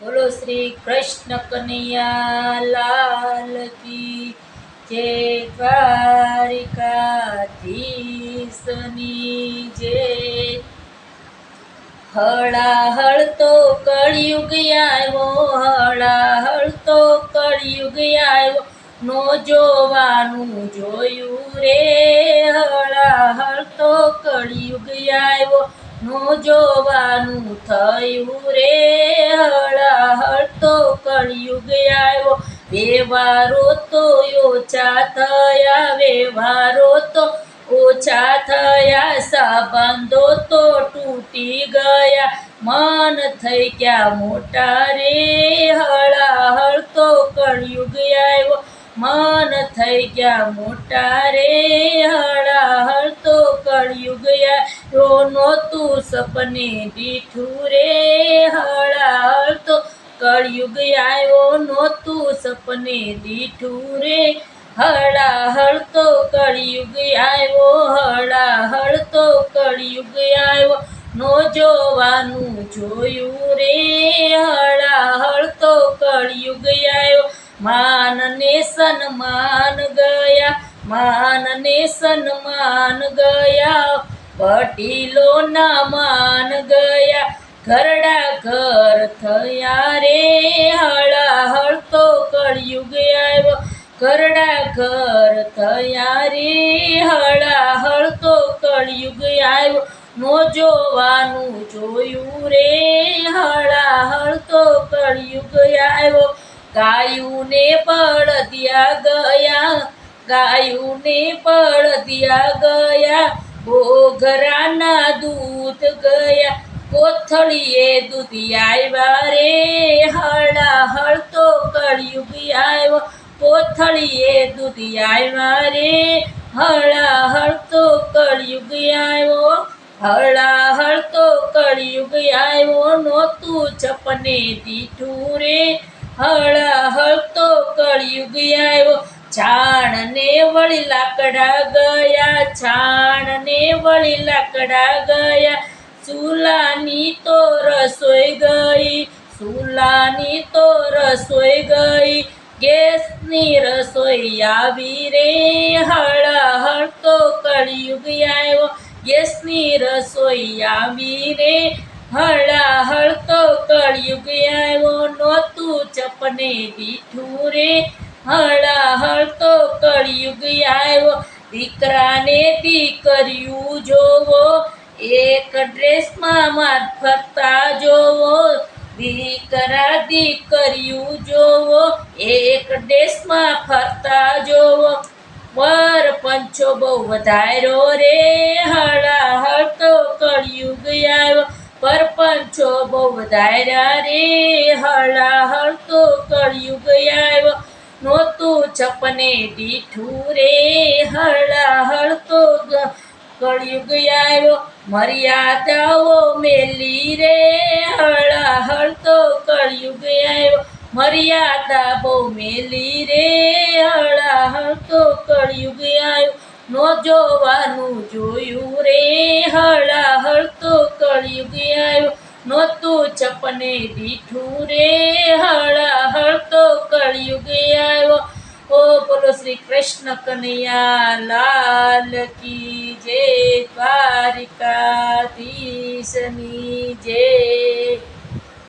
બોલો શ્રી કૃષ્ણ કનૈયા લાલ કી જય, દ્વારિકાધીશની જય। હળાહળ તો કળિયુગ આવ્યો, હળાહળ તો કળિયુગ આવ્યો, નો જોવાનું જોયું રે। હળાહળ તો કળિયુગ આવ્યો, નો જોવાનું થયું રે। હળાહળ તો કળિયુગ આવ્યો, વ્યવહારો તો ઓછા થયા, વ્યવહારો તો ઓછા થયા, સંબંધો તો તૂટી ગયા, મન થઈ ગયા મોટા રે। હળાહળ તો કળિયુગ આવ્યો, મન થઈ ગયા મોટા રે। હળાહળ તો કળિયુગ આવ્યો, નહોતું સપને દીઠું રે। હળાહળ તો કળિયુગ આવ્યો, નહોતું સપને દીઠું રે। હળાહળ તો કળિયુગ આવ્યો, હળાહળ તો કળિયુગ આવ્યો, નો જોવાનું જોયું રે। હળાહળ તો કળિયુગ આવ્યો, માન ને સન્માન ગયા, માન ને સન્માન ગયા, વડીલોના માન ગયા, ઘરડા ઘર થયા રે। હળાહળ તો કળિયુગ આવ્યો, ઘરડા ઘર થયા રે। હળાહળ તો કળિયુગ આવ્યો, નો જોવાનું જોયું રે। હળાહળ તો કળિયુગ આવ્યો, ગાયું ને બળદિયા ગયા, ગાયું ને બળદિયા ગયા, ઘોઘરાના દૂધ ગયા, કોથળીએ દૂધ આવ્યા રે। હળાહળ તો કળિયુગ આવ્યો, કોથળીએ દૂધ આવ્યા રે। હળાહળ તો કળિયુગ આવ્યો, હળાહળ તો કળિયુગ આવ્યો, નહોતું છપને દીઠું રે। હળાહળ તો કળિયુગ આવ્યો, છાણ ને વળી લાકડા ગયા, છાણ ને વળી લાકડા ગયા, ચૂલાની તો રસોઈ ગઈ, ચૂલાની તો રસોઈ ગઈ, ગેસની રસોઈ આવી રે। હળાહળ તો કળિયુગ આવ્યો, ગેસની રસોઈ આવી રે। હળાહળ તો કળિયુગ આવ્યો, નહોતું છપને દીઠું રે। હળાહળ તો કળિયુગ આવ્યો, દીકરાને દીકરીયું જોવો, એક ડ્રેસમાં માર ફરતા જોવો, દીકરા દીકરીયું જોવો, એક ડ્રેસમાં ફરતા જોવો, પર પંચો બહુ વધાર્યો રે। હળાહળ તો કળિયુગ આવ્યો, પર પંચો બહુ વધાર્યા રે। હળાહળ તો કળિયુગ આવ્યો, નહોતું છપને દીઠું રે। હળાહળ તો કળિયુગ આવ્યો, મર્યાદાઓ મેલી રે। હળાહળ તો કળિયુગ આવ્યો, મર્યાદા બહુ મેલી રે। હળાહળ તો કળિયુગ આવ્યો, નો જોવાનું જોયું રે। હળાહળ તો કળિયુગ આવ્યો, નહોતું છપને દીઠું રે। હળાહળ તો કળિયુગ આવ્યો। ઓ બોલો શ્રી કૃષ્ણ કનૈયા લાલ કી જય, દ્વારિકાધીશની જય।